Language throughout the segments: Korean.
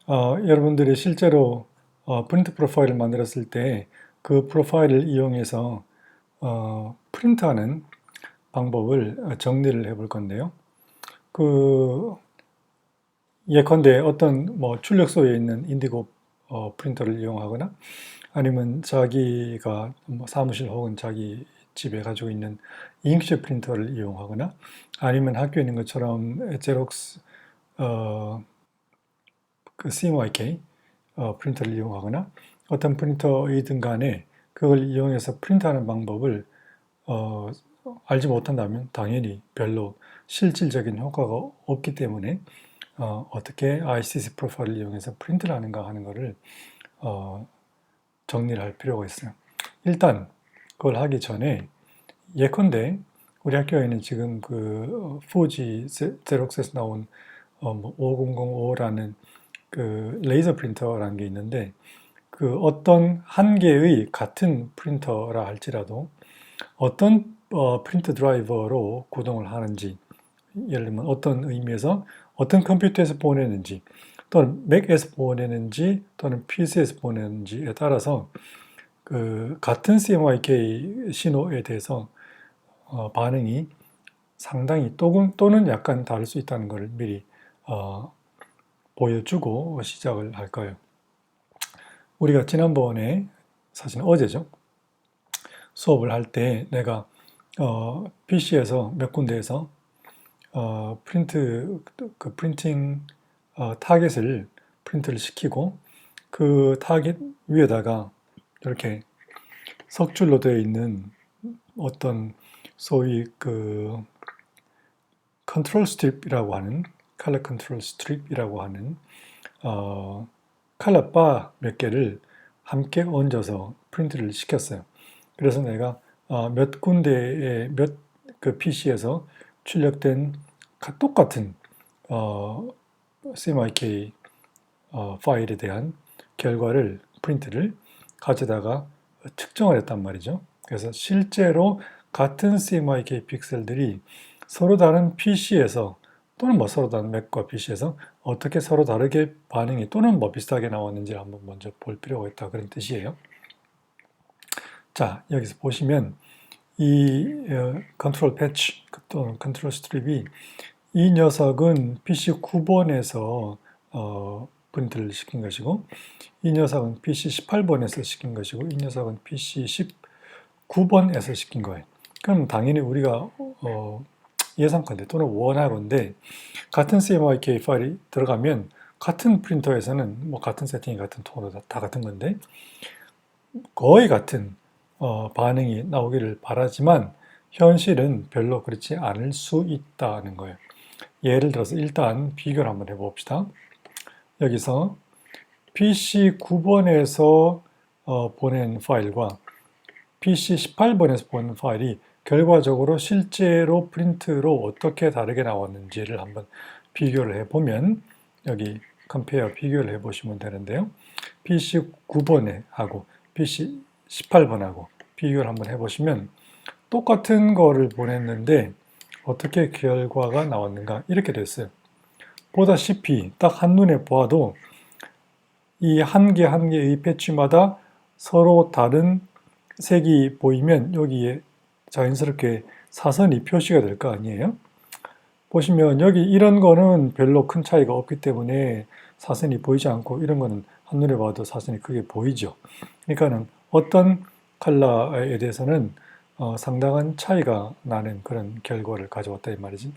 여러분들이 실제로 프린트 프로파일을 만들었을 때 그 프로파일을 이용해서 프린트하는 방법을 정리를 해 볼 건데요. 예컨대 어떤 출력소에 있는 인디고 프린터를 이용하거나 아니면 자기가 사무실 혹은 자기 집에 가지고 있는 잉크젯 프린터를 이용하거나 아니면 학교에 있는 것처럼 제록스 CMYK 프린터를 이용하거나 어떤 프린터이든 간에 그걸 이용해서 프린트하는 방법을 알지 못한다면 당연히 별로 실질적인 효과가 없기 때문에 어떻게 ICC 프로파일을 이용해서 프린트를 하는가 하는 것을 정리를 할 필요가 있어요. 일단 그걸 하기 전에 예컨대 우리 학교에는 지금 fuji 제록스에서 나온 5005라는 그 레이저 프린터라는 게 있는데 어떤 한 개의 같은 프린터라 할지라도 어떤 프린터 드라이버로 구동을 하는지, 예를 들면 어떤 의미에서 어떤 컴퓨터에서 보내는지 또는 맥에서 보내는지 또는 PC에서 보내는지에 따라서 같은 CMYK 신호에 대해서 반응이 상당히 또는 약간 다를 수 있다는 것을 미리 보여주고 시작을 할 거예요. 우리가 지난번에 사실 어제죠. 수업을 할 때 내가 PC에서 몇 군데에서 프린팅 타겟을 프린트를 시키고 그 타겟 위에다가 이렇게 석줄로 되어 있는 어떤 소위 컨트롤 스트립이라고 하는 컬러 컨트롤 스트립이라고 하는 컬러 바 몇 개를 함께 얹어서 프린트를 시켰어요. 그래서 내가 몇 군데의 그 PC에서 출력된 똑같은 CMYK 파일에 대한 결과를 프린트를 가져다가 측정을 했단 말이죠. 그래서 실제로 같은 CMYK 픽셀들이 서로 다른 PC에서 또는 서로 다른 맥과 PC에서 어떻게 서로 다르게 반응이 또는 비슷하게 나왔는지를 한번 먼저 볼 필요가 있다, 그런 뜻이에요. 자, 여기서 보시면 이 컨트롤 패치 또는 컨트롤 스트립이 이 녀석은 PC 9번에서 프린트를 시킨 것이고 이 녀석은 PC 18번에서 시킨 것이고 이 녀석은 PC 19번에서 시킨 거예요. 그럼 당연히 우리가 예상컨대 또는 원하건대 같은 CMYK 파일이 들어가면 같은 프린터에서는 같은 세팅이 같은 톤으로 다 같은 건데 거의 같은 반응이 나오기를 바라지만 현실은 별로 그렇지 않을 수 있다는 거예요. 예를 들어서 일단 비교를 한번 해봅시다. 여기서 PC 9번에서 보낸 파일과 PC 18번에서 보낸 파일이 결과적으로 실제로 프린트로 어떻게 다르게 나왔는지를 한번 비교를 해보면 여기 컴페어 비교를 해보시면 되는데요. PC 9번에 하고 PC 18번하고 비교를 한번 해보시면 똑같은 거를 보냈는데 어떻게 결과가 나왔는가 이렇게 됐어요. 보다시피 딱 한눈에 보아도 이 한 개 한 개의 패치마다 서로 다른 색이 보이면 여기에 자연스럽게 사선이 표시가 될 거 아니에요? 보시면 여기 이런 거는 별로 큰 차이가 없기 때문에 사선이 보이지 않고 이런 거는 한눈에 봐도 사선이 크게 보이죠. 그러니까는 어떤 컬러에 대해서는 상당한 차이가 나는 그런 결과를 가져왔다 이 말이지.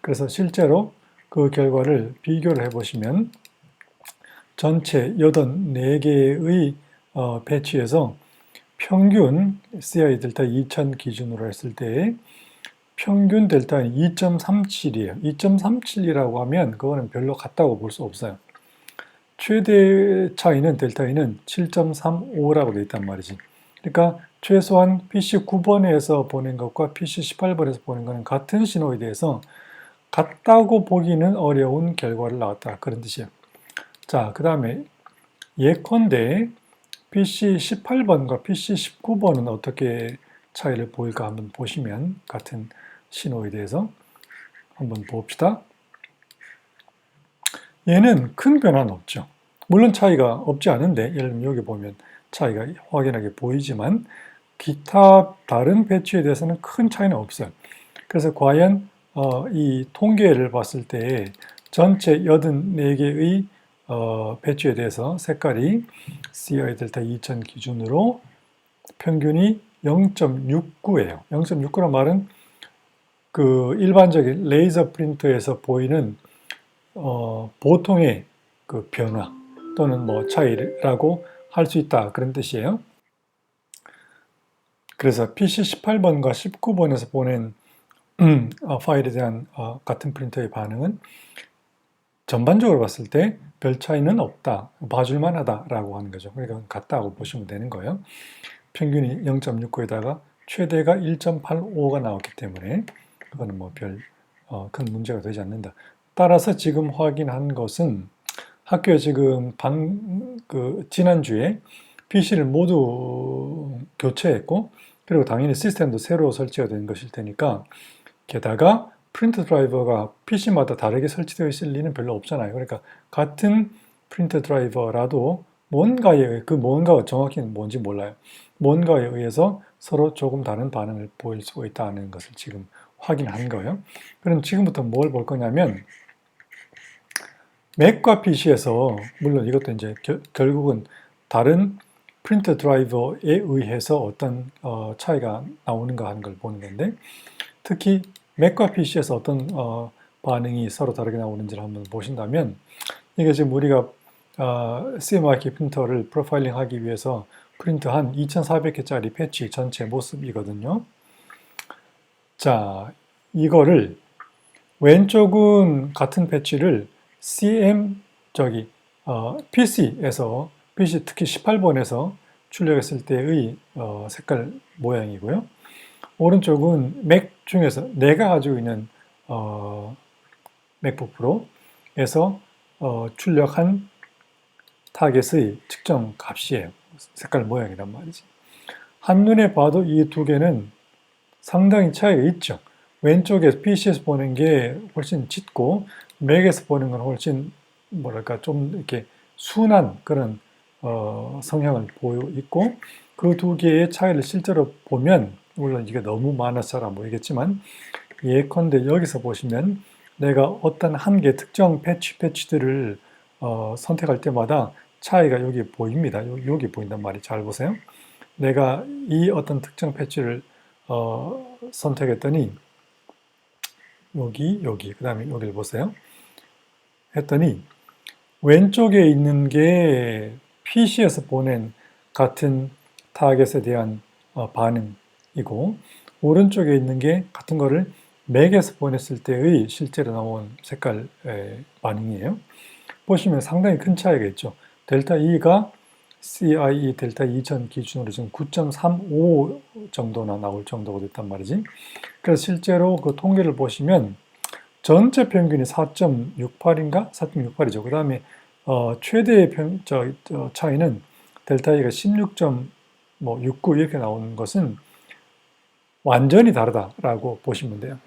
그래서 실제로 그 결과를 비교를 해보시면 전체 84개의 배치에서 평균 CI 델타 2000 기준으로 했을 때 평균 델타는 2.37이에요. 2.37이라고 하면 그거는 별로 같다고 볼 수 없어요. 최대 차이는 델타이는 7.35라고 되어 있단 말이지. 그러니까 최소한 PC 9번에서 보낸 것과 PC 18번에서 보낸 것은 같은 신호에 대해서 같다고 보기는 어려운 결과를 나왔다, 그런 뜻이에요. 자, 그 다음에 예컨대 PC 18번과 PC 19번은 어떻게 차이를 보일까 한번 보시면 같은 신호에 대해서 한번 봅시다. 얘는 큰 변화는 없죠. 물론 차이가 없지 않은데, 예를 들면 여기 보면 차이가 확연하게 보이지만 기타 다른 배치에 대해서는 큰 차이는 없어요. 그래서 과연 이 통계를 봤을 때 전체 84개의 배치에 대해서 색깔이 CI 델타 2000 기준으로 평균이 0.69예요. 0.69란 말은 그 일반적인 레이저 프린터에서 보이는 보통의 그 변화 또는 뭐 차이라고 할 수 있다, 그런 뜻이에요. 그래서 PC 18번과 19번에서 보낸 파일에 대한 같은 프린터의 반응은 전반적으로 봤을 때 별 차이는 없다, 봐줄만 하다라고 하는 거죠. 그러니까 같다고 보시면 되는 거예요. 평균이 0.69에다가 최대가 1.85가 나왔기 때문에 그거는 뭐 별 큰 문제가 되지 않는다. 따라서 지금 확인한 것은 학교에 지금 지난주에 PC를 모두 교체했고, 그리고 당연히 시스템도 새로 설치가 된 것일 테니까, 게다가 프린터 드라이버가 PC마다 다르게 설치되어 있을 리는 별로 없잖아요. 그러니까 같은 프린터 드라이버라도 그 뭔가가 정확히는 뭔지 몰라요. 뭔가에 의해서 서로 조금 다른 반응을 보일 수 있다는 것을 지금 확인한 거예요. 그럼 지금부터 뭘 볼 거냐면, 맥과 PC에서 물론 이것도 이제 결국은 다른 프린터 드라이버에 의해서 어떤 차이가 나오는가 하는 걸 보는 건데, 특히 맥과 PC에서 어떤 반응이 서로 다르게 나오는지를 한번 보신다면, 이게 지금 우리가 CMYK 프린터를 프로파일링 하기 위해서 프린트한 2400개짜리 패치 전체 모습이거든요. 자, 이거를 왼쪽은 같은 패치를 PC에서 PC 특히 18번에서 출력했을 때의 색깔 모양이고요. 오른쪽은 맥 중에서 내가 가지고 있는 맥북 프로에서 출력한 타겟의 측정 값이에요. 색깔 모양이란 말이지. 한눈에 봐도 이 두 개는 상당히 차이가 있죠. 왼쪽에 PC에서 보는 게 훨씬 짙고, 맥에서 보는 건 훨씬 뭐랄까 좀 이렇게 순한 그런 성향을 보이고 있고, 그 두 개의 차이를 실제로 보면, 물론 이게 너무 많아서 잘 안 보이겠지만, 예컨대 여기서 보시면 내가 어떤 한 개 특정 패치들을 선택할 때마다 차이가 여기 보입니다. 여기 보인단 말이, 잘 보세요. 내가 이 어떤 특정 패치를 선택했더니 여기, 그 다음에 여기를 보세요. 했더니 왼쪽에 있는 게 PC에서 보낸 같은 타겟에 대한 반응이고, 오른쪽에 있는 게 같은 거를 맥에서 보냈을 때의 실제로 나온 색깔 반응이에요. 보시면 상당히 큰 차이가 있죠. 델타 E가 CIE 델타 2000 기준으로 지금 9.35 정도나 나올 정도가 됐단 말이지. 그래서 실제로 그 통계를 보시면 전체 평균이 4.68인가? 4.68이죠. 그 다음에 최대의 차이는 델타 E가 16.69 이렇게 나오는 것은 완전히 다르다라고 보시면 돼요.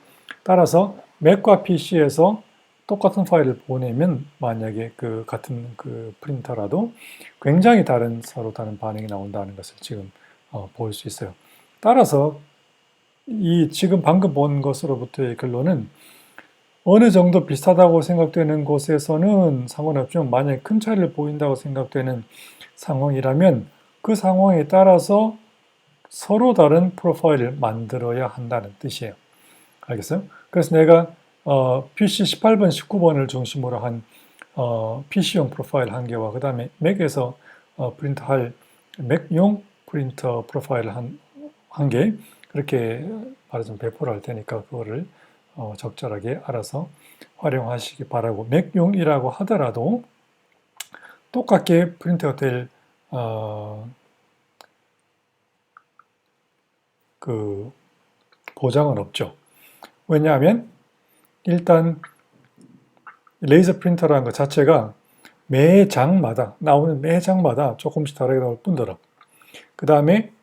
따라서 맥과 PC에서 똑같은 파일을 보내면 만약에 그 같은 그 프린터라도 굉장히 서로 다른 반응이 나온다는 것을 지금 볼 수 있어요. 따라서 이 지금 방금 본 것으로부터의 결론은 어느 정도 비슷하다고 생각되는 곳에서는 상관없지만, 만약에 큰 차이를 보인다고 생각되는 상황이라면 그 상황에 따라서 서로 다른 프로파일을 만들어야 한다는 뜻이에요. 알겠어요? 그래서 내가 PC 18번, 19번을 중심으로 한 PC용 프로파일 한 개와 그 다음에 맥에서 프린트할 맥용 프린터 프로파일 한 개, 그렇게 말하자면 배포를 할 테니까 그거를 적절하게 알아서 활용하시기 바라고, 맥용이라고 하더라도 똑같게 프린트가 될 그 보장은 없죠. 왜냐하면 일단 레이저 프린터라는 것 자체가 나오는 매 장마다 조금씩 다르게 나올 뿐더러, 그 다음에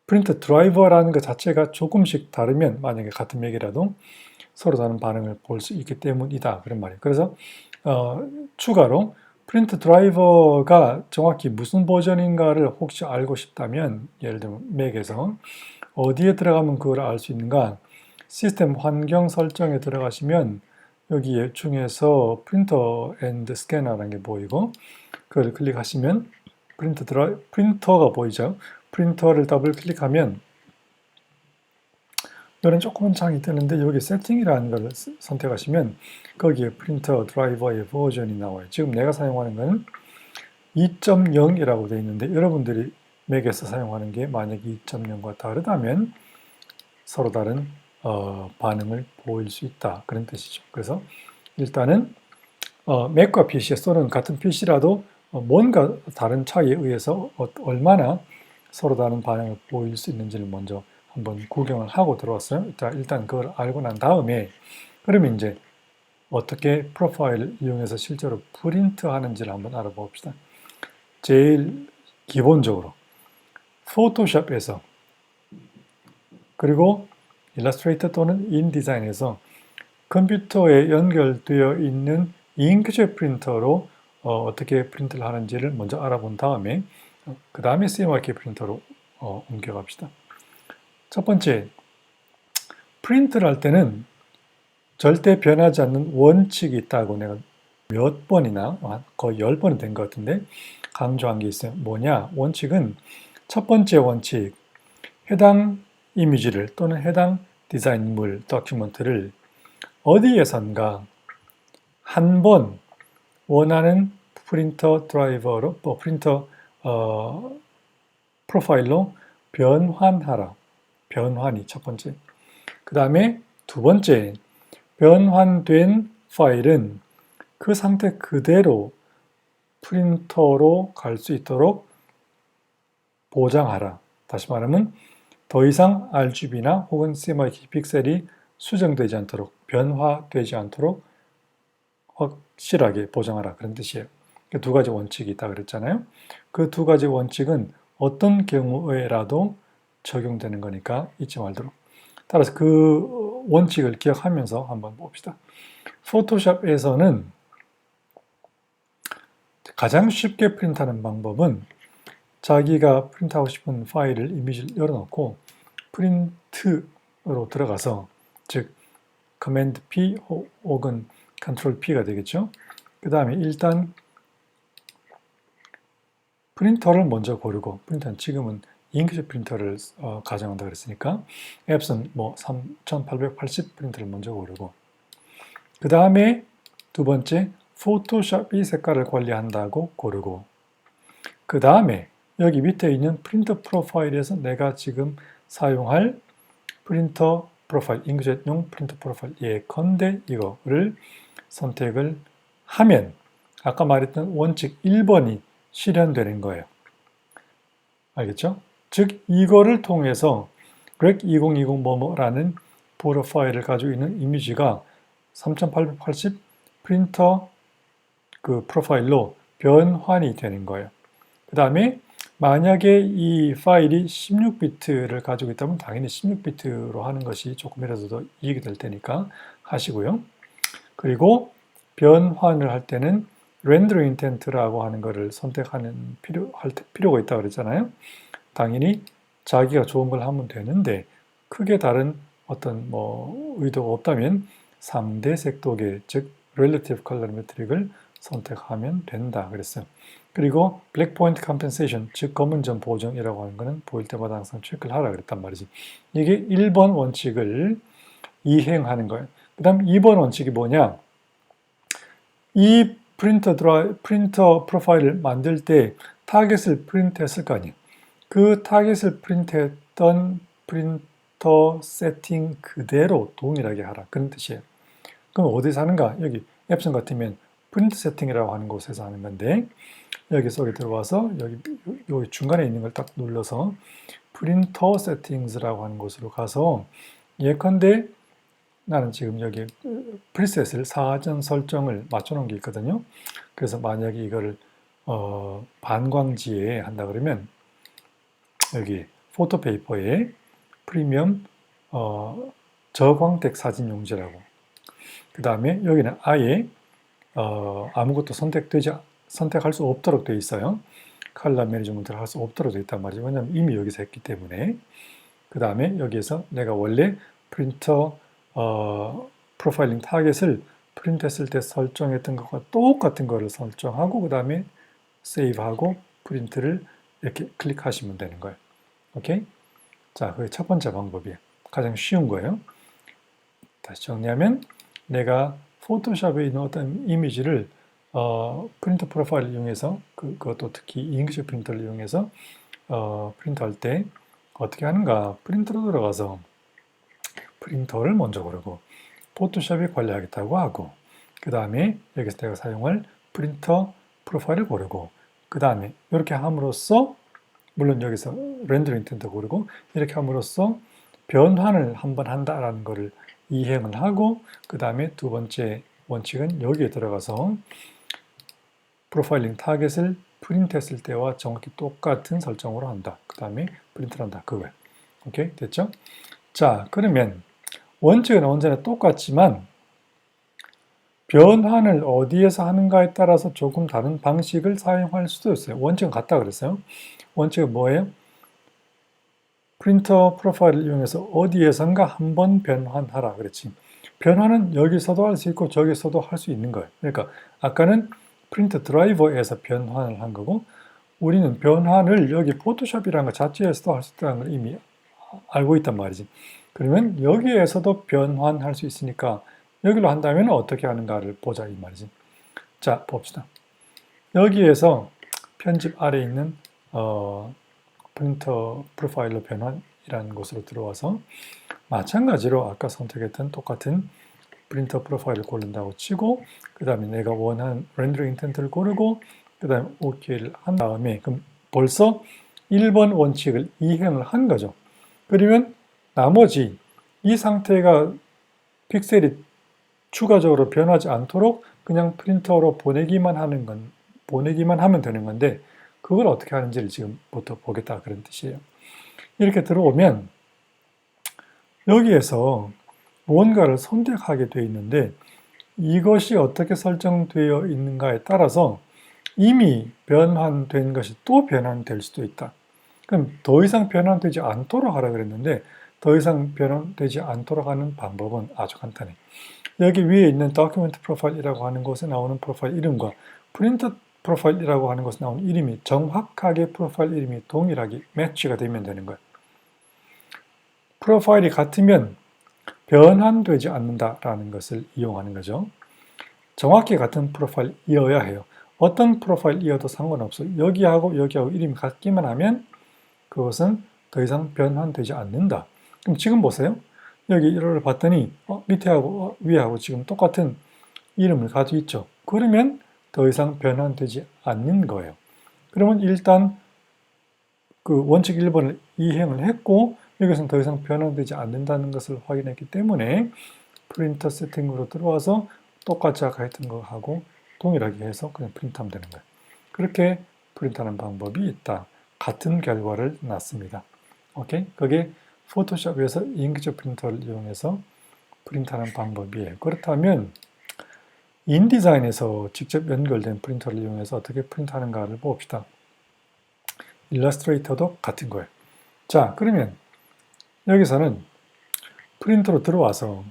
프린터 드라이버라는 것 자체가 조금씩 다르면, 만약에 같은 맥이라도 서로 다른 반응을 볼 수 있기 때문이다, 그런 말이에요. 그래서 추가로 프린트 드라이버가 정확히 무슨 버전인가를 혹시 알고 싶다면, 예를 들면 맥에서 어디에 들어가면 그걸 알 수 있는가, 시스템 환경 설정에 들어가시면 여기 중에서 프린터 앤드 스캐너라는 게 보이고, 그걸 클릭하시면 프린터가 보이죠. 프린터를 더블 클릭하면 이런 조그만 창이 뜨는데, 여기 세팅이라는 걸 선택하시면 거기에 프린터 드라이버의 버전이 나와요. 지금 내가 사용하는 것은 2.0이라고 되어 있는데, 여러분들이 맥에서 사용하는 게 만약에 2.0과 다르다면 서로 다른 반응을 보일 수 있다, 그런 뜻이죠. 그래서 일단은 맥과 PC 또는 같은 PC라도 뭔가 다른 차이에 의해서 얼마나 서로 다른 반응을 보일 수 있는지를 먼저 한번 구경을 하고 들어왔어요. 일단 그걸 알고 난 다음에, 그러면 이제 어떻게 프로파일을 이용해서 실제로 프린트 하는지를 한번 알아봅시다. 제일 기본적으로 포토샵에서, 그리고 일러스트레이터 또는 인디자인에서 컴퓨터에 연결되어 있는 잉크젯 프린터로 어떻게 프린트를 하는지를 먼저 알아본 다음에, 그 다음에 CMYK 프린터로 옮겨갑시다. 첫 번째, 프린트를 할 때는 절대 변하지 않는 원칙이 있다고 내가 몇 번이나, 거의 10번은 된 것 같은데 강조한 게 있어요. 뭐냐? 원칙은, 첫 번째 원칙, 해당 이미지를 또는 해당 디자인물, 도큐먼트를 어디에선가 한 번 원하는 프린터 드라이버로, 프린터 프로파일로 변환하라. 변환이 첫 번째. 그 다음에 두 번째, 변환된 파일은 그 상태 그대로 프린터로 갈 수 있도록 보장하라. 다시 말하면 더 이상 RGB나 혹은 CMYK 픽셀이 수정되지 않도록, 변화되지 않도록 확실하게 보장하라, 그런 뜻이에요. 두 가지 원칙이 있다 그랬잖아요. 그 두 가지 원칙은 어떤 경우에라도 적용되는 거니까 잊지 말도록. 따라서 그 원칙을 기억하면서 한번 봅시다. 포토샵에서는 가장 쉽게 프린트하는 방법은 자기가 프린트하고 싶은 파일을, 이미지를 열어놓고 프린트로 들어가서, 즉 커맨드 P 혹은 컨트롤 P가 되겠죠. 그 다음에 일단 프린터를 먼저 고르고, 프린터는 지금은 잉크젯 프린터를 가정한다 그랬으니까 앱슨 3880 프린터를 먼저 고르고, 그 다음에 두 번째 포토샵이 색깔을 관리한다고 고르고, 그 다음에 여기 밑에 있는 프린터 프로파일에서 내가 지금 사용할 프린터 프로파일, 잉크젯용 프린터 프로파일 예컨대 이거를 선택을 하면 아까 말했던 원칙 1번이 실현되는 거예요. 알겠죠? 즉 이거를 통해서 greg 2020 뭐뭐라는 프로파일을 가지고 있는 이미지가 3880 프린터 그 프로파일로 변환이 되는 거예요. 그 다음에 만약에 이 파일이 16비트를 가지고 있다면 당연히 16비트로 하는 것이 조금이라도 더 이익이 될 테니까 하시고요. 그리고 변환을 할 때는 렌더링 인텐트라고 하는 것을 선택하는 필요가 있다고 그랬잖아요. 당연히 자기가 좋은 걸 하면 되는데 크게 다른 어떤 의도가 없다면 3대 색도계, 즉 Relative Colorimetric을 선택하면 된다 그랬어요. 그리고 Black Point Compensation, 즉 검은 점 보정이라고 하는 것은 보일 때마다 항상 체크를 하라 그랬단 말이지. 이게 1번 원칙을 이행하는 거예요. 그 다음 2번 원칙이 뭐냐? 이 프린터 프로파일을 만들 때 타겟을 프린트했을 거 아니에요. 그 타겟을 프린트했던 프린터 세팅 그대로 동일하게 하라, 그런 뜻이에요. 그럼 어디서 하는가? 여기 앱슨 같으면 프린트 세팅이라고 하는 곳에서 하는 건데, 여기 속에 들어와서 여기 중간에 있는 걸 딱 눌러서 프린터 세팅스라고 하는 곳으로 가서, 예컨대 나는 지금 여기 프리셋을 사전 설정을 맞춰 놓은 게 있거든요. 그래서 만약에 이거를 반광지에 한다 그러면 여기 포토 페이퍼에 프리미엄 저광택 사진 용지라고, 그 다음에 여기는 아예 아무것도 선택할 수 없도록 되어 있어요. 컬러 매니지먼트를 할 수 없도록 되어 있단 말이죠. 왜냐하면 이미 여기서 했기 때문에. 그 다음에 여기에서 내가 원래 프린터 프로파일링 타겟을 프린트했을 때 설정했던 것과 똑같은 거를 설정하고 그 다음에 세이브하고 프린트를 이렇게 클릭하시면 되는 거예요. 오케이? 자, 그게 첫 번째 방법이에요. 가장 쉬운 거예요. 다시 정리하면 내가 포토샵에 있는 어떤 이미지를 프린터 프로파일을 이용해서 그것도 특히 잉크젯 프린터를 이용해서 프린트할 때 어떻게 하는가? 프린터로 들어가서 프린터를 먼저 고르고 포토샵에 관리하겠다고 하고 그 다음에 여기서 내가 사용할 프린터 프로파일을 고르고 그 다음에 이렇게 함으로써 물론 여기서 렌더링 인텐트 고르고 이렇게 함으로써 변환을 한번 한다라는 것을 이행을 하고 그 다음에 두 번째 원칙은 여기에 들어가서 프로파일링 타겟을 프린트했을 때와 정확히 똑같은 설정으로 한다. 그 다음에 프린트를 한다. 그거예요. 오케이? 됐죠? 자, 그러면 원칙은 언제나 똑같지만 변환을 어디에서 하는가에 따라서 조금 다른 방식을 사용할 수도 있어요. 원칙은 같다 그랬어요. 원칙은 뭐예요? 프린터 프로파일을 이용해서 어디에선가 한번 변환하라 그랬지. 변환은 여기서도 할 수 있고 저기서도 할 수 있는 거예요. 그러니까 아까는 프린터 드라이버에서 변환을 한 거고 우리는 변환을 여기 포토샵이라는 것 자체에서도 할 수 있다는 걸 이미 알고 있단 말이지. 그러면 여기에서도 변환할 수 있으니까 여기로 한다면 어떻게 하는가를 보자 이 말이지. 자, 봅시다. 여기에서 편집 아래에 있는 프린터 프로파일러 변환이라는 곳으로 들어와서 마찬가지로 아까 선택했던 똑같은 프린터 프로파일을 고른다고 치고 그 다음에 내가 원하는 렌더링 인텐트를 고르고 그 다음에 OK를 한 다음에 그럼 벌써 1번 원칙을 이행을 한 거죠. 그러면 나머지 이 상태가 픽셀이 추가적으로 변하지 않도록 그냥 프린터로 보내기만 하면 되는 건데 그걸 어떻게 하는지를 지금부터 보겠다 그런 뜻이에요. 이렇게 들어오면 여기에서 무언가를 선택하게 되어 있는데 이것이 어떻게 설정되어 있는가에 따라서 이미 변환된 것이 또 변환될 수도 있다. 그럼 더 이상 변환되지 않도록 하라 그랬는데 더 이상 변환되지 않도록 하는 방법은 아주 간단해. 여기 위에 있는 도큐멘트 프로파일이라고 하는 곳에 나오는 프로파일 이름과 프린터 프로파일이라고 하는 곳에 나오는 이름이 정확하게 프로파일 이름이 동일하게 매치가 되면 되는 거예요. 프로파일이 같으면 변환되지 않는다라는 것을 이용하는 거죠. 정확히 같은 프로파일이어야 해요. 어떤 프로파일이어도 상관없어요. 여기하고 이름이 같기만 하면 그것은 더 이상 변환되지 않는다. 그럼 지금 보세요. 여기 이를 봤더니 밑에하고 위에하고 지금 똑같은 이름을 가지고 있죠. 그러면 더 이상 변환되지 않는 거예요. 그러면 일단 그 원칙 1번을 이행을 했고 여기서는 더 이상 변환되지 않는다는 것을 확인했기 때문에 프린터 세팅으로 들어와서 똑같이 아까 했던 거하고 동일하게 해서 그냥 프린트하면 되는 거예요. 그렇게 프린트하는 방법이 있다. 같은 결과를 낳습니다. 오케이? 그게 포토샵에서 잉크젯 프린터를 이용해서 프린트하는 방법이에요. 그렇다면 인디자인에서 직접 연결된 프린터를 이용해서 어떻게 프린트하는가를 봅시다. 일러스트레이터도 같은 거예요. 자, 그러면 여기서는 프린터로 들어와서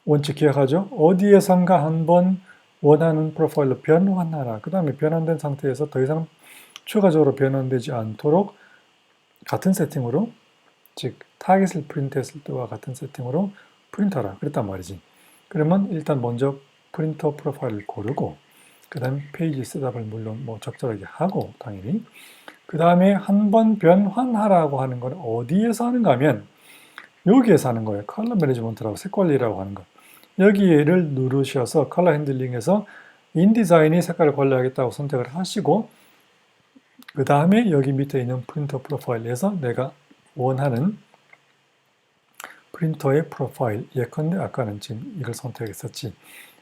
원칙 기억하죠? 어디에선가 한번 원하는 프로파일로 변환하라. 그 다음에 변환된 상태에서 더 이상 추가적으로 변환되지 않도록 같은 세팅으로 즉 타겟을 프린트했을 때와 같은 세팅으로 프린트하라 그랬단 말이지. 그러면 일단 먼저 프린터 프로파일을 고르고 그 다음에 페이지 셋업을 물론 적절하게 하고 당연히 그 다음에 한번 변환하라고 하는 건 어디에서 하는가 하면 여기에서 하는 거예요. 컬러 매니지먼트라고 색관리라고 하는 거. 여기를 누르셔서 컬러 핸들링에서 인디자인이 색깔을 관리하겠다고 선택을 하시고 그 다음에 여기 밑에 있는 프린터 프로파일에서 내가 원하는 프린터의 프로파일 예컨대 아까는 지금 이걸 선택했었지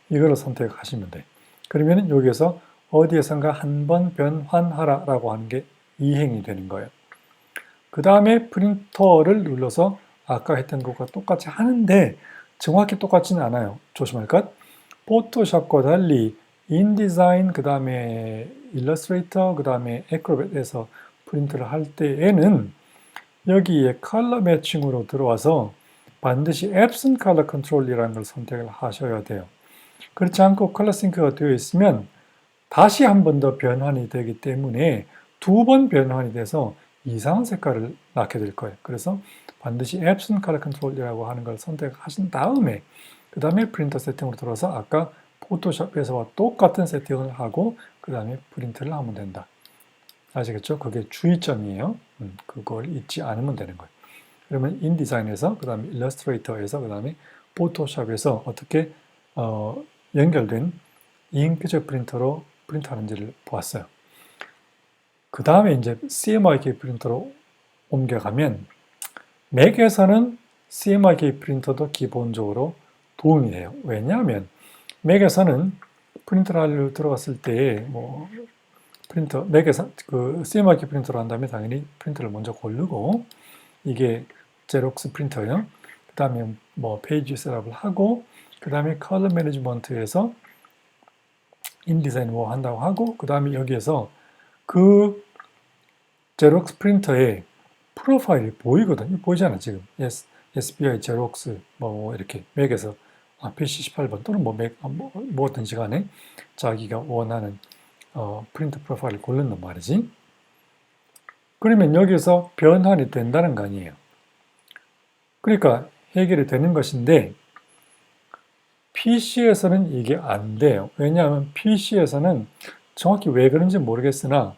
이걸 선택하시면 돼. 그러면 여기에서 어디에선가 한번 변환하라 라고 하는 게 이행이 되는 거예요. 그 다음에 프린터를 눌러서 아까 했던 것과 똑같이 하는데 정확히 똑같지는 않아요. 조심할 것. 포토샵과 달리 인디자인, 그 다음에 일러스트레이터, 그 다음에 애크로벳에서 프린트를 할 때에는 여기에 컬러 매칭으로 들어와서 반드시 Absent Color Control이라는 걸 선택을 하셔야 돼요. 그렇지 않고 컬러 싱크가 되어 있으면 다시 한 번 더 변환이 되기 때문에 두 번 변환이 돼서 이상한 색깔을 낳게 될 거예요. 그래서 반드시 Absent Color Control이라고 하는 걸 선택하신 다음에 그 다음에 프린터 세팅으로 들어서 아까 포토샵에서와 똑같은 세팅을 하고 그 다음에 프린트를 하면 된다. 아시겠죠? 그게 주의점이에요. 그걸 잊지 않으면 되는 거예요. 그러면 인디자인에서 그 다음에 일러스트레이터에서 그 다음에 포토샵에서 어떻게 연결된 잉크젯 프린터로 프린트하는지를 보았어요. 그 다음에 이제 CMYK 프린터로 옮겨가면 맥에서는 CMYK 프린터도 기본적으로 도움이 돼요. 왜냐하면 맥에서는 프린터를 들어갔을 때 프린터 맥에서 그 CMYK 프린터로 한 다음에 당연히 프린터를 먼저 고르고 이게 제록스 프린터예요. 그 다음에 페이지 셋업을 하고 그 다음에 컬러 매니지먼트에서 인디자인 한다고 하고 그 다음에 여기에서 그 제록스 프린터의 프로파일이 보이거든요. 보이잖아 지금 SBI 제록스 이렇게 맥에서 PC 18번 또는 뭐든지 간에 자기가 원하는 프린터 프로파일을 고른단 말이지. 그러면 여기서 변환이 된다는 거 아니에요. 그러니까 해결이 되는 것인데 PC에서는 이게 안 돼요. 왜냐하면 PC에서는 정확히 왜 그런지 모르겠으나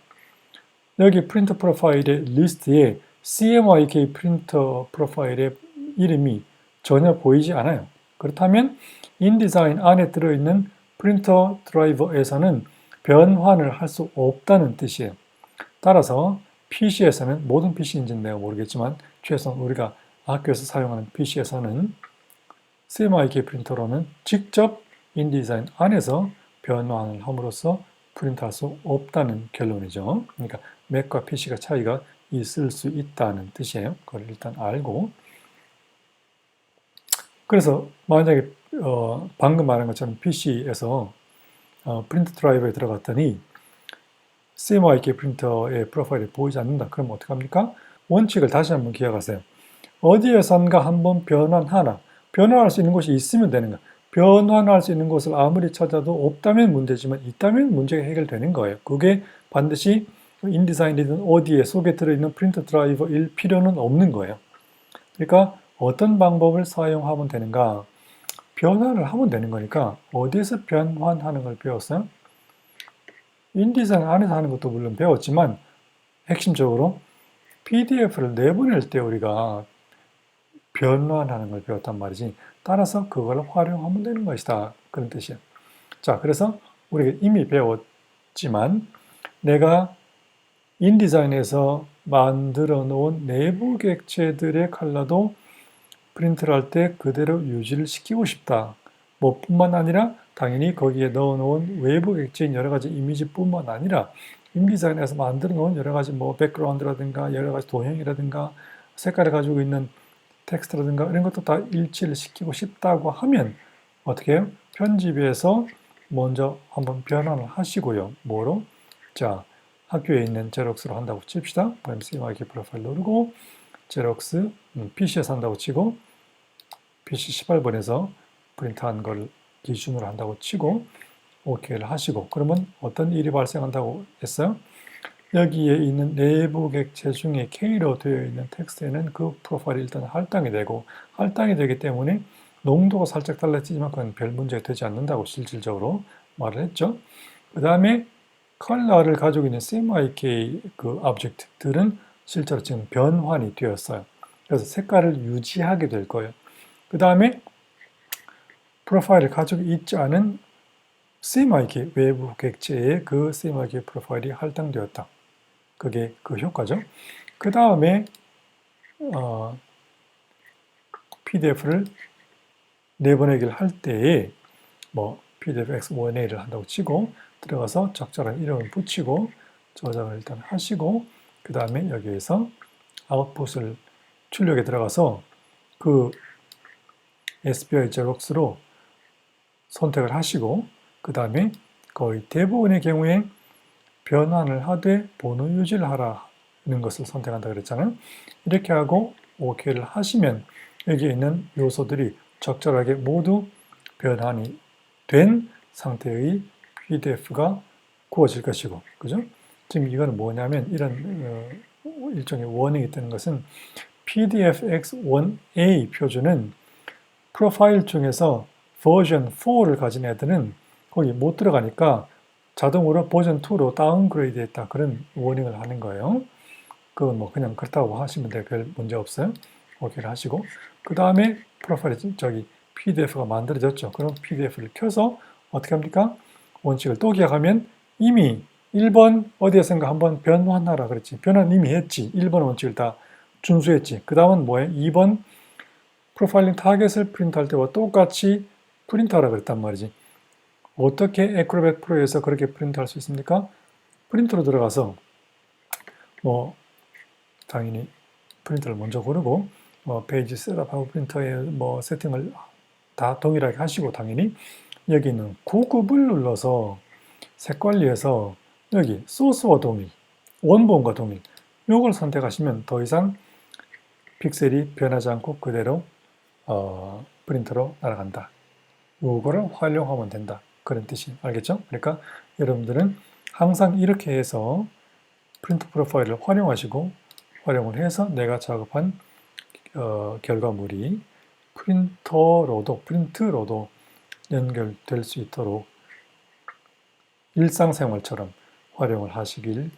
여기 프린터 프로파일의 리스트에 CMYK 프린터 프로파일의 이름이 전혀 보이지 않아요. 그렇다면 인디자인 안에 들어있는 프린터 드라이버에서는 변환을 할 수 없다는 뜻이에요. 따라서 PC에서는 모든 PC인지는 내가 모르겠지만 최소한 우리가 학교에서 사용하는 PC에서는 CMYK 프린터로는 직접 인디자인 안에서 변환을 함으로써 프린트할 수 없다는 결론이죠. 그러니까 맥과 PC가 차이가 있을 수 있다는 뜻이에요. 그걸 일단 알고. 그래서 만약에 방금 말한 것처럼 PC에서 프린트 드라이버에 들어갔더니 CMYK 프린터의 프로파일이 보이지 않는다. 그럼 어떡합니까? 원칙을 다시 한번 기억하세요. 어디에선가 한번 변환하나, 변환할 수 있는 곳이 있으면 되는 거야. 변환할 수 있는 곳을 아무리 찾아도 없다면 문제지만 있다면 문제가 해결되는 거예요. 그게 반드시 인디자인이든 어디에 속에 들어있는 프린터 드라이버일 필요는 없는 거예요. 그러니까 어떤 방법을 사용하면 되는가? 변환을 하면 되는 거니까 어디에서 변환하는 걸 배웠어요? 인디자인 안에서 하는 것도 물론 배웠지만 핵심적으로 PDF를 내보낼 때 우리가 변환하는 걸 배웠단 말이지. 따라서 그걸 활용하면 되는 것이다. 그런 뜻이에요. 자, 그래서 우리가 이미 배웠지만 내가 인디자인에서 만들어 놓은 내부 객체들의 컬러도 프린트를 할 때 그대로 유지를 시키고 싶다. 뿐만 아니라 당연히 거기에 넣어 놓은 외부 객체인 여러 가지 이미지뿐만 아니라 인디자인에서 만들어 놓은 여러 가지 백그라운드라든가 여러 가지 도형이라든가 색깔을 가지고 있는 텍스트라든가 이런 것도 다 일치를 시키고 싶다고 하면 어떻게 해요? 편집에서 먼저 한번 변환을 하시고요. 뭐로? 자, 학교에 있는 제록스로 한다고 칩시다. 그럼 CMYK 프로파일 누르고 제록스 PC에서 한다고 치고 PC 18번에서 프린트한 걸 기준으로 한다고 치고 OK를 하시고 그러면 어떤 일이 발생한다고 했어요? 여기에 있는 내부 객체 중에 K로 되어 있는 텍스트에는 그 프로파일이 일단 할당이 되고 할당이 되기 때문에 농도가 살짝 달라지지만 그건 별 문제가 되지 않는다고 실질적으로 말을 했죠. 그 다음에 컬러를 가지고 있는 CMYK 그 오브젝트들은 실제로 지금 변환이 되었어요. 그래서 색깔을 유지하게 될 거예요. 그 다음에 프로파일을 가지고 있지 않은 CMYK 외부 객체의 그 CMYK 프로파일이 할당되었다. 그게 그 효과죠. 그 다음에 PDF를 내보내기를 할 때에 PDF X5NA를 한다고 치고 들어가서 적절한 이름을 붙이고 저장을 일단 하시고 그 다음에 여기에서 아웃풋을 출력에 들어가서 그 SBI 제록스로 선택을 하시고 그 다음에 거의 대부분의 경우에 변환을 하되 번호 유지를 하라는 것을 선택한다 그랬잖아요. 이렇게 하고 OK를 하시면 여기에 있는 요소들이 적절하게 모두 변환이 된 상태의 PDF가 구워질 것이고, 그죠? 지금 이건 뭐냐면 이런 일종의 워닝이 뜨는 것은 PDFX1A 표준은 프로파일 중에서 버전 4를 가진 애들은 거기 못 들어가니까 자동으로 버전 2로 다운그레이드 했다. 그런 워닝을 하는 거예요. 그건 뭐 그냥 그렇다고 하시면 돼요. 별 문제 없어요. 오케이를 하시고 그 다음에 프로파일에 PDF가 만들어졌죠. 그럼 PDF를 켜서 어떻게 합니까? 원칙을 또 기억하면 이미 1번 어디에선가 한번 변환하라 그랬지. 변환 이미 했지. 1번 원칙을 다 준수했지. 그 다음은 뭐예요? 2번 프로파일링 타겟을 프린트할 때와 똑같이 프린트하라 그랬단 말이지. 어떻게 애크로벳 프로에서 그렇게 프린트할 수 있습니까? 프린터로 들어가서 뭐 당연히 프린터를 먼저 고르고 페이지 셋업하고 프린터의 뭐 세팅을 다 동일하게 하시고 당연히 여기 있는 구급을 눌러서 색관리에서 여기 소스와 동일, 원본과 동일 이걸 선택하시면 더 이상 픽셀이 변하지 않고 그대로 프린터로 날아간다. 이거를 활용하면 된다. 그런 뜻이 알겠죠? 그러니까 여러분들은 항상 이렇게 해서 프린트 프로파일을 활용하시고 활용을 해서 내가 작업한 결과물이 프린트로도 연결될 수 있도록 일상생활처럼 활용을 하시길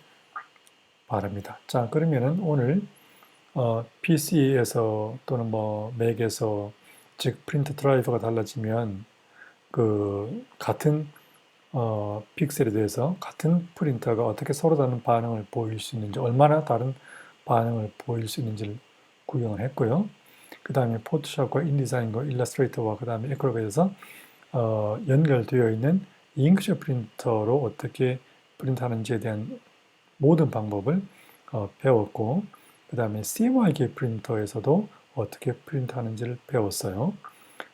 바랍니다. 자, 그러면은 오늘 PC에서 또는 뭐 맥에서 즉 프린트 드라이버가 달라지면 그 같은 픽셀에 대해서 같은 프린터가 어떻게 서로 다른 반응을 보일 수 있는지 얼마나 다른 반응을 보일 수 있는지를 구경을 했고요. 그 다음에 포토샵과 인디자인과 일러스트레이터와 그 다음에 애크로벳에서 연결되어 있는 잉크젯 프린터로 어떻게 프린트하는지에 대한 모든 방법을 배웠고 그 다음에 CMYK 프린터에서도 어떻게 프린트하는지를 배웠어요.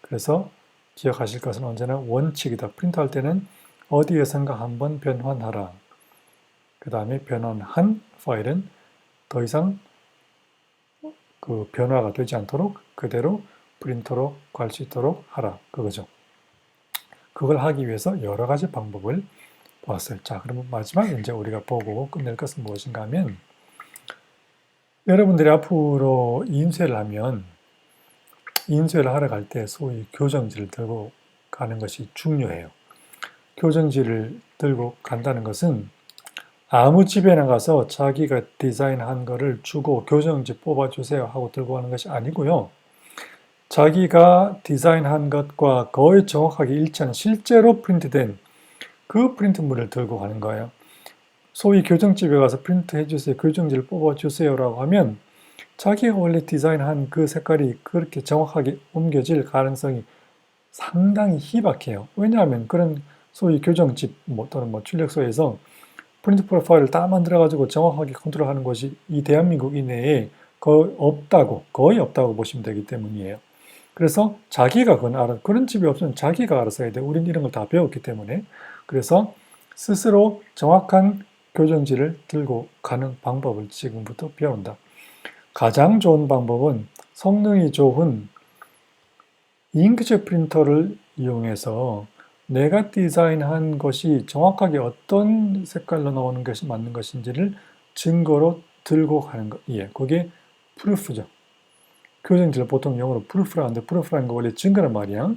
그래서 기억하실 것은 언제나 원칙이다. 프린트할 때는 어디에선가 한번 변환하라. 그 다음에 변환한 파일은 더 이상 그 변화가 되지 않도록 그대로 프린터로 갈 수 있도록 하라. 그거죠. 그걸 하기 위해서 여러 가지 방법을 보았어요. 자, 그러면 마지막 이제 우리가 보고 끝낼 것은 무엇인가 하면 여러분들이 앞으로 인쇄를 하면 인쇄를 하러 갈 때 소위 교정지를 들고 가는 것이 중요해요. 교정지를 들고 간다는 것은 아무 집에나 가서 자기가 디자인한 거를 주고 교정지 뽑아주세요 하고 들고 가는 것이 아니고요. 자기가 디자인한 것과 거의 정확하게 일치하는 실제로 프린트된 그 프린트물을 들고 가는 거예요. 소위 교정집에 가서 프린트해 주세요, 교정지를 뽑아주세요 라고 하면 자기가 원래 디자인한 그 색깔이 그렇게 정확하게 옮겨질 가능성이 상당히 희박해요. 왜냐하면 그런 소위 교정집 또는 출력소에서 프린트 프로파일을 다 만들어가지고 정확하게 컨트롤하는 것이 이 대한민국 이내에 거의 없다고 보시면 되기 때문이에요. 그래서 자기가 그런 집이 없으면 자기가 알아서 해야 돼. 우린 이런 걸 다 배웠기 때문에. 그래서 스스로 정확한 교정지를 들고 가는 방법을 지금부터 배운다. 가장 좋은 방법은 성능이 좋은 잉크젯 프린터를 이용해서 내가 디자인한 것이 정확하게 어떤 색깔로 나오는 것이 맞는 것인지를 증거로 들고 가는 것. 예, 그게 프루프죠. 교정지를 보통 영어로 프루프라 하는데 프루프라는 거 원래 증거란 말이야.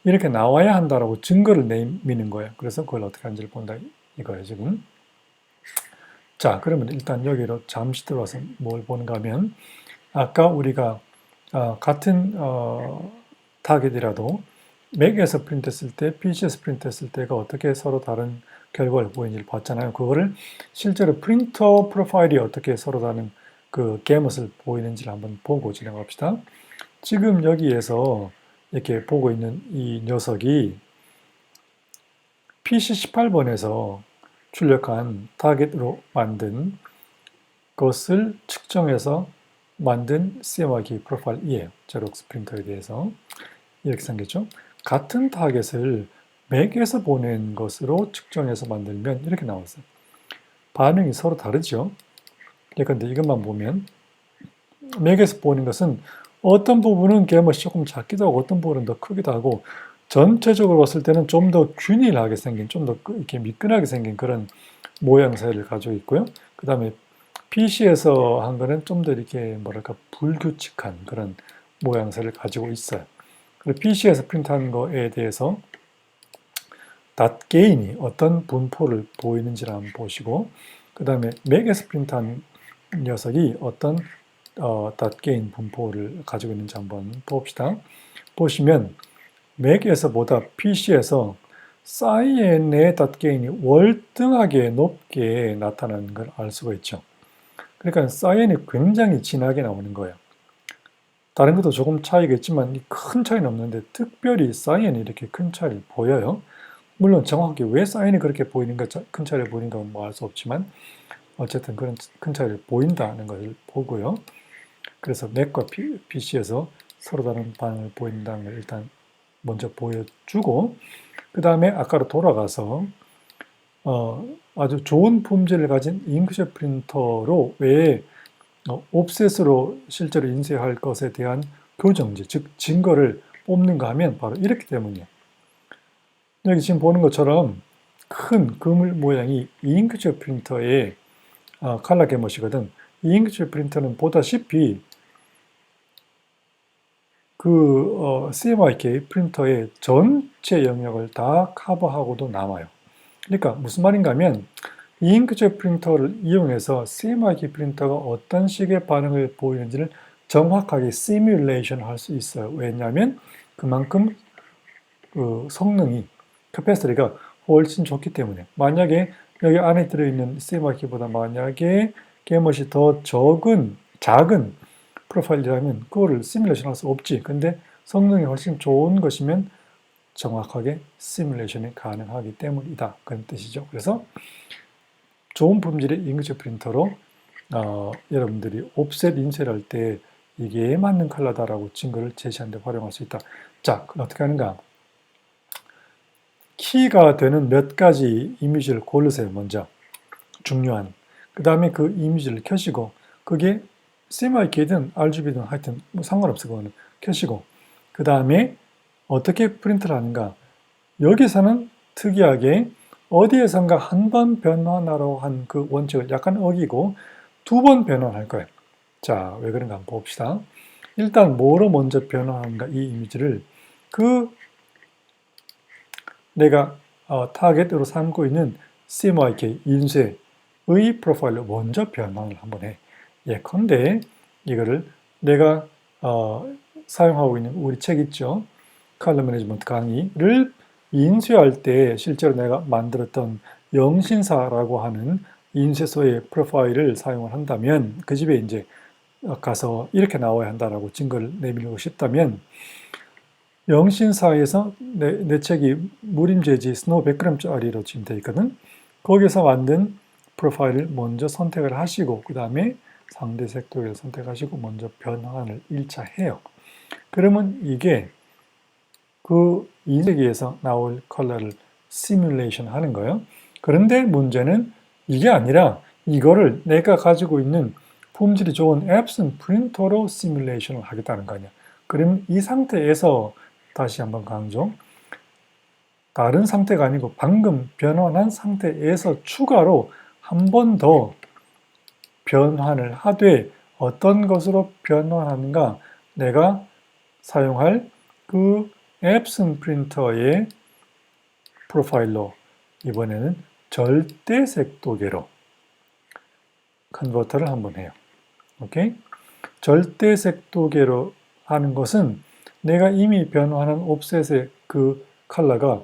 이렇게 나와야 한다라고 증거를 내미는 거예요. 그래서 그걸 어떻게 하는지를 본다 이거예요, 지금. 자, 그러면 일단 여기로 잠시 들어와서 뭘 보는가 하면 아까 우리가 같은 타겟이라도 맥에서 프린트했을 때, PC에서 프린트했을 때가 어떻게 서로 다른 결과를 보이는지를 봤잖아요. 그거를 실제로 프린터 프로파일이 어떻게 서로 다른 그 게뭇을 보이는지를 한번 보고 진행합시다. 지금 여기에서 이렇게 보고 있는 이 녀석이 PC18번에서 출력한 타겟으로 만든 것을 측정해서 만든 CMYK 프로파일이에요. 제록스 프린터에 대해서. 이렇게 생겼죠. 같은 타겟을 맥에서 보낸 것으로 측정해서 만들면 이렇게 나왔어요. 반응이 서로 다르죠. 그런데 이것만 보면 맥에서 보는 것은 어떤 부분은 개멋이 조금 작기도 하고 어떤 부분은 더 크기도 하고 전체적으로 봤을 때는 좀 더 균일하게 생긴, 좀 더 이렇게 미끈하게 생긴 그런 모양새를 가지고 있고요. 그 다음에 PC에서 한 거는 좀 더 이렇게 뭐랄까 불규칙한 그런 모양새를 가지고 있어요. 그리고 PC에서 프린트한 거에 대해서 닷게인이 어떤 분포를 보이는지를 한번 보시고 그 다음에 맥에서 프린트한 녀석이 어떤 닷게인 분포를 가지고 있는지 한번 봅시다. 보시면 맥에서보다 PC에서 사이엔의 닷게인이 월등하게 높게 나타나는 걸 알 수가 있죠. 그러니까 사이엔이 굉장히 진하게 나오는 거예요. 다른 것도 조금 차이가 있지만 큰 차이는 없는데 특별히 사이엔이 이렇게 큰 차이를 보여요. 물론 정확히 왜 사이엔이 그렇게 보이는가, 큰 차이를 보이는가 뭐 알 수 없지만 어쨌든 그런 큰 차이를 보인다는 것을 보고요. 그래서 맥과 PC에서 서로 다른 반응을 보인다는 걸 일단 먼저 보여주고 그 다음에 아까로 돌아가서 아주 좋은 품질을 가진 잉크젯 프린터로 왜 옵셋으로 실제로 인쇄할 것에 대한 교정지, 즉 증거를 뽑는가 하면 바로 이렇기 때문이에요. 여기 지금 보는 것처럼 큰 그물 모양이 이 잉크젯 프린터의 칼라 개멋이거든. 이 잉크젯 프린터는 보다시피 그 CMYK 프린터의 전체 영역을 다 커버하고도 남아요. 그러니까 무슨 말인가 하면 이 잉크젯 프린터를 이용해서 CMYK 프린터가 어떤 식의 반응을 보이는지를 정확하게 시뮬레이션 할 수 있어요. 왜냐하면 그만큼 그 성능이, 캐패시티가 훨씬 좋기 때문에. 만약에 여기 안에 들어있는 CMYK보다 만약에 개멋이 더 작은 프로파일이라면 그거를 시뮬레이션 할 수 없지. 근데 성능이 훨씬 좋은 것이면 정확하게 시뮬레이션이 가능하기 때문이다. 그런 뜻이죠. 그래서 좋은 품질의 잉크젯 프린터로 여러분들이 옵셋 인쇄를 할 때 이게 맞는 컬러다라고 증거를 제시하는 데 활용할 수 있다. 자, 그럼 어떻게 하는가? 키가 되는 몇 가지 이미지를 고르세요. 먼저 중요한. 그 다음에 그 이미지를 켜시고 그게 CMYK든 RGB든 하여튼 뭐 상관없어요. 그거는 켜시고 그 다음에 어떻게 프린트를 하는가? 여기서는 특이하게 어디에선가 한 번 변환하라고 한 그 원칙을 약간 어기고 두 번 변환할 거예요. 자, 왜 그런가 한번 봅시다. 일단 뭐로 먼저 변환하는가 이 이미지를 그 내가 타겟으로 삼고 있는 CMYK 인쇄의 프로파일로 먼저 변환을 한번 해. 예컨대 이거를 내가 사용하고 있는 우리 책 있죠. 컬러 매니지먼트 강의를 인쇄할 때 실제로 내가 만들었던 영신사라고 하는 인쇄소의 프로파일을 사용을 한다면 그 집에 이제 가서 이렇게 나와야 한다라고 증거를 내밀고 싶다면 영신사에서 내 책이 무림재지 스노우 100g짜리로 지금 되어 있거든. 거기서 만든 프로파일을 먼저 선택을 하시고 그 다음에 상대 색도를 선택하시고 먼저 변환을 1차 해요. 그러면 이게 그 인쇄기에서 나올 컬러를 시뮬레이션 하는 거예요. 그런데 문제는 이게 아니라 이거를 내가 가지고 있는 품질이 좋은 앱슨 프린터로 시뮬레이션을 하겠다는 거 아니야. 그러면 이 상태에서 다시 한번 강조. 다른 상태가 아니고 방금 변환한 상태에서 추가로 한 번 더 변환을 하되 어떤 것으로 변환하는가? 내가 사용할 그 앱슨 프린터의 프로파일로 이번에는 절대 색도계로 컨버터를 한번 해요. 오케이? 절대 색도계로 하는 것은 내가 이미 변환한 옵셋의 그 컬러가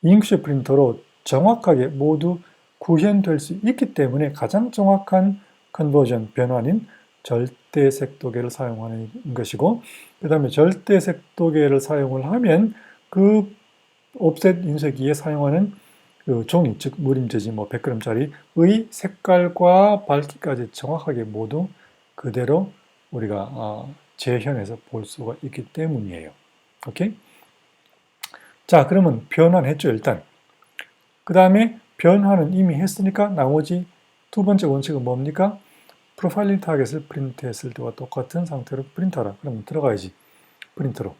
잉크젯 프린터로 정확하게 모두 구현될 수 있기 때문에 가장 정확한 컨버전 변환인 절대 색도계를 사용하는 것이고 그 다음에 절대 색도계를 사용을 하면 그 옵셋 인쇄기에 사용하는 그 종이, 즉 무림재지 뭐 100g짜리의 색깔과 밝기까지 정확하게 모두 그대로 우리가 재현해서 볼 수가 있기 때문이에요. 오케이? 자, 그러면 변환했죠, 일단. 그 다음에 변환은 이미 했으니까 나머지 두 번째 원칙은 뭡니까? 프로파일링 타겟을 프린트했을 때와 똑같은 상태로 프린트하라. 그러면 들어가야지. 프린터로.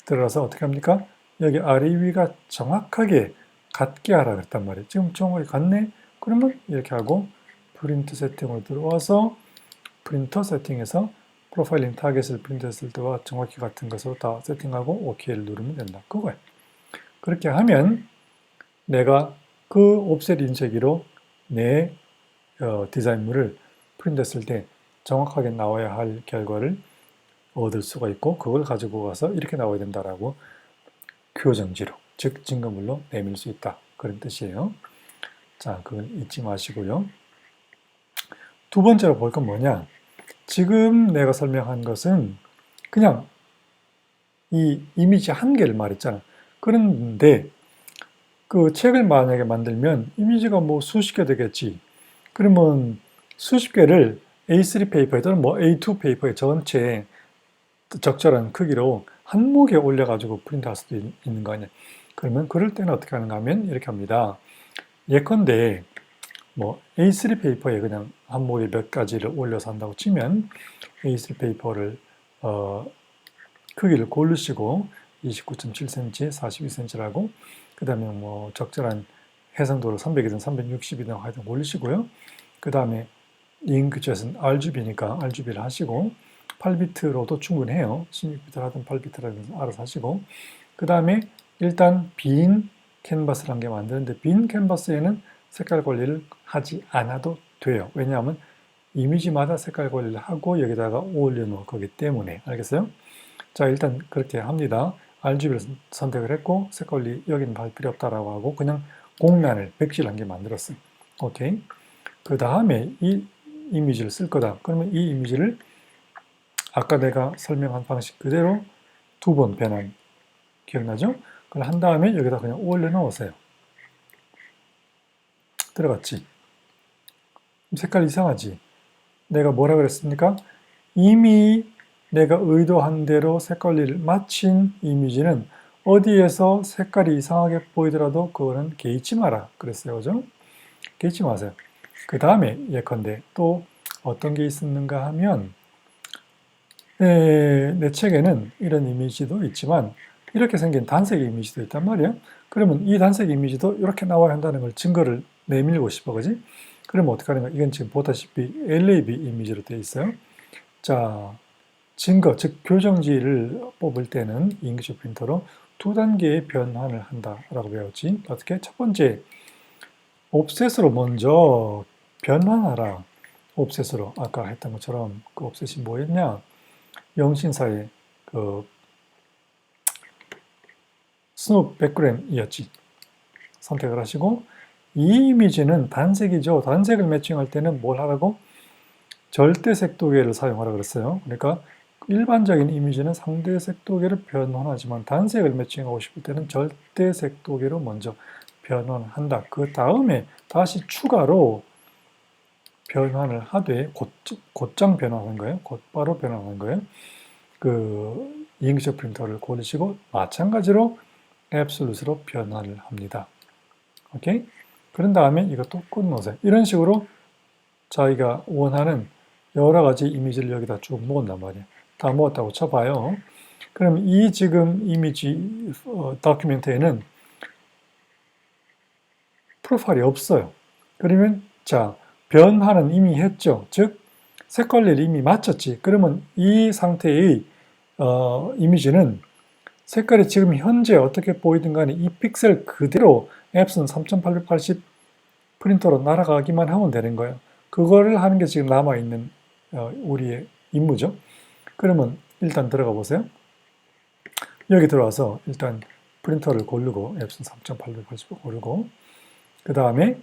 들어가서 어떻게 합니까? 여기 아래 위가 정확하게 같게 하라 그랬단 말이에요. 지금 정확하게 같네? 그러면 이렇게 하고 프린트 세팅으로 들어와서 프린터 세팅에서 프로파일링 타겟을 프린트했을 때와 정확히 같은 것으로 다 세팅하고 OK를 누르면 된다. 그거예요. 그렇게 하면 내가 그 옵셋 인쇄기로 내 디자인물을 프린트했을 때 정확하게 나와야 할 결과를 얻을 수가 있고 그걸 가지고 가서 이렇게 나와야 된다라고 교정지로, 즉 증거물로 내밀 수 있다. 그런 뜻이에요. 자, 그걸 잊지 마시고요. 두 번째로 볼 건 뭐냐? 지금 내가 설명한 것은 그냥 이 이미지 한 개를 말했잖아. 그런데 그 책을 만약에 만들면 이미지가 뭐 수십 개 되겠지. 그러면 수십 개를 A3 페이퍼에 또는 뭐 A2 페이퍼에 전체에 적절한 크기로 한목에 올려가지고 프린트할 수도 있는 거 아니야. 그러면 그럴 때는 어떻게 하는가 하면 이렇게 합니다. 예컨대 뭐 A3 페이퍼에 그냥 한목에 몇 가지를 올려서 한다고 치면 A3 페이퍼를 크기를 고르시고 29.7cm, 42cm라고 그 다음에 뭐 적절한 해상도를 300이든 360이든 하여튼 올리시고요. 그 다음에 잉크젯은 RGB니까 RGB를 하시고 8비트로도 충분해요. 16비트 하든 8비트라든 알아서 하시고 그 다음에 일단 빈 캔버스를 한 개 만드는데 빈 캔버스에는 색깔 관리를 하지 않아도 돼요. 왜냐하면 이미지마다 색깔 관리를 하고 여기다가 올려놓을 거기 때문에 알겠어요? 자, 일단 그렇게 합니다. RGB를 선택을 했고 색깔 관리 여기는 할 필요 없다라고 하고 그냥 공란을 백실 한 개 만들었어요. 오케이. 그 다음에 이 이미지를 쓸 거다. 그러면 이 이미지를 아까 내가 설명한 방식 그대로 두 번 변환 기억나죠? 그걸 한 다음에 여기다 그냥 올려 넣으세요. 들어갔지? 색깔 이상하지? 내가 뭐라 그랬습니까? 이미 내가 의도한 대로 색깔을 마친 이미지는 어디에서 색깔이 이상하게 보이더라도 그거는 개의치 마라 그랬어요. 그죠? 개의치 마세요. 그 다음에 예컨대 또 어떤 게 있었는가 하면 내 책에는 이런 이미지도 있지만 이렇게 생긴 단색 이미지도 있단 말이에요. 그러면 이 단색 이미지도 이렇게 나와야 한다는 걸 증거를 내밀고 싶어, 그지? 그러면 어떻게 하는가? 이건 지금 보다시피 LAB 이미지로 되어 있어요. 자, 증거, 즉 교정지를 뽑을 때는 잉크젯 프린터로 두 단계의 변환을 한다라고 배웠지. 어떻게? 첫 번째, 옵셋으로 먼저 변환하라. 옵셋으로 아까 했던 것처럼 그 옵셋이 뭐였냐? 영신사의 그 스눕 100g이었지. 선택을 하시고 이 이미지는 단색이죠. 단색을 매칭할 때는 뭘 하라고? 절대 색도계를 사용하라 그랬어요. 그러니까 일반적인 이미지는 상대 색도계를 변환하지만 단색을 매칭하고 싶을 때는 절대 색도계로 먼저 변환한다. 그 다음에 다시 추가로 변환을 하되 곧장 변환하는 거예요. 곧바로 변환하는 거예요. 그 잉크젯 프린터를 고르시고 마찬가지로 앱솔루트로 변환을 합니다. 오케이? 그런 다음에 이것도 끊어놓으세요. 이런 식으로 저희가 원하는 여러 가지 이미지를 여기다 쭉 모은단 말이에요. 다 모았다고 쳐봐요. 그럼 이 지금 이미지 다큐멘트에는 프로파일이 없어요. 그러면 자, 변화는 이미 했죠. 즉 색 관리를 이미 마쳤지. 그러면 이 상태의 이미지는 색깔이 지금 현재 어떻게 보이든 간에 이 픽셀 그대로 앱슨 3880 프린터로 날아가기만 하면 되는 거예요. 그거를 하는 게 지금 남아있는 우리의 임무죠. 그러면 일단 들어가 보세요. 여기 들어와서 일단 프린터를 고르고 앱슨 3880 고르고 그 다음에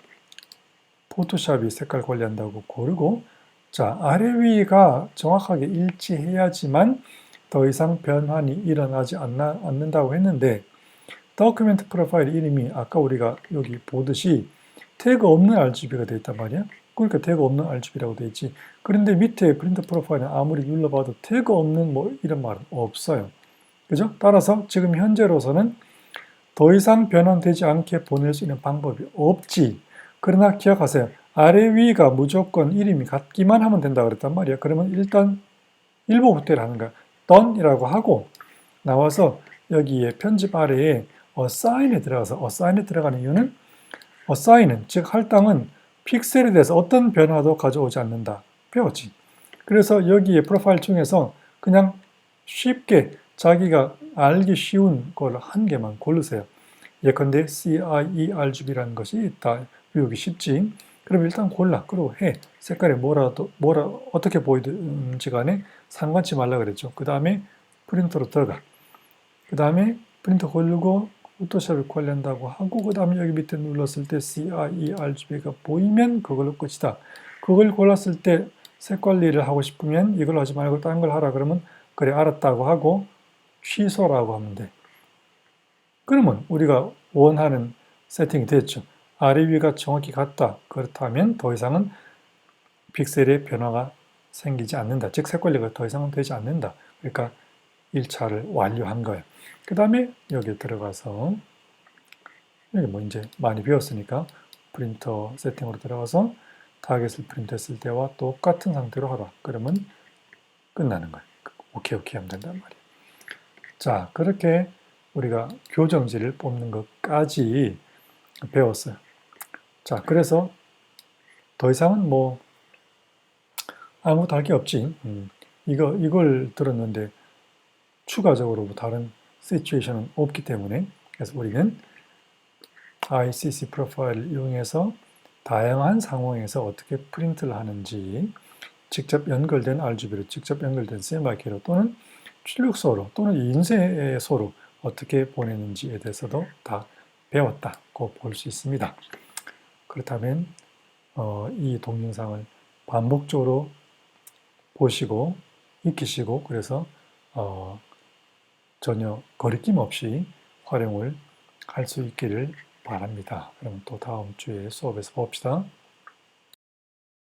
포토샵이 색깔 관리한다고 고르고 자, 아래 위가 정확하게 일치해야지만 더 이상 변환이 일어나지 않는다고 했는데 도큐멘트 프로파일 이름이 아까 우리가 여기 보듯이 태그 없는 RGB가 되어 있단 말이야. 그러니까 태그 없는 RGB라고 되어 있지. 그런데 밑에 프린트 프로파일은 아무리 눌러봐도 태그 없는 뭐 이런 말은 없어요. 그죠? 따라서 지금 현재로서는 더 이상 변환되지 않게 보낼 수 있는 방법이 없지. 그러나 기억하세요. 아래 위가 무조건 이름이 같기만 하면 된다 그랬단 말이야. 그러면 일단 일부부터 하는 거야. done이라고 하고 나와서 여기에 편집 아래에 assign에 들어가서 assign에 들어가는 이유는 assign은 즉 할당은 픽셀에 대해서 어떤 변화도 가져오지 않는다. 배웠지. 그래서 여기에 프로파일 중에서 그냥 쉽게 자기가 알기 쉬운 걸 한 개만 고르세요. 예컨대 CIERGB라는 것이 있다. 외우기 쉽지. 그럼 일단 골라. 그리고 해. 색깔이 어떻게 보이든지 간에 상관치 말라 그랬죠. 그 다음에 프린터로 들어가. 그 다음에 프린터 고르고 포토샵을 관련다고 하고 그 다음에 여기 밑에 눌렀을 때 CIERGB가 보이면 그걸로 끝이다. 그걸 골랐을 때 색 관리를 하고 싶으면 이걸 하지 말고 다른 걸 하라 그러면 그래 알았다고 하고 취소라고 하면 돼. 그러면 우리가 원하는 세팅이 됐죠. 아래 위가 정확히 같다. 그렇다면 더 이상은 픽셀의 변화가 생기지 않는다. 즉 색 관리가 더 이상은 되지 않는다. 그러니까 1차를 완료한 거예요. 그 다음에 여기 들어가서 여기 뭐 이제 많이 배웠으니까 프린터 세팅으로 들어가서 타겟을 프린트했을 때와 똑같은 상태로 하라. 그러면 끝나는 거예요. 오케이 하면 된단 말이에요. 자, 그렇게 우리가 교정지를 뽑는 것까지 배웠어요. 자, 그래서 더 이상은 뭐 아무것도 할 게 없지. 이걸 들었는데 추가적으로 뭐 다른 시츄에이션은 없기 때문에 그래서 우리는 ICC 프로파일을 이용해서 다양한 상황에서 어떻게 프린트를 하는지 직접 연결된 RGB로 직접 연결된 CMYK로 또는 출력소로 또는 인쇄소로 어떻게 보내는지에 대해서도 다 배웠다고 볼 수 있습니다. 그렇다면 이 동영상을 반복적으로 보시고 익히시고 그래서 전혀 거리낌 없이 활용을 할 수 있기를 바랍니다. 그럼 또 다음 주에 수업에서 봅시다.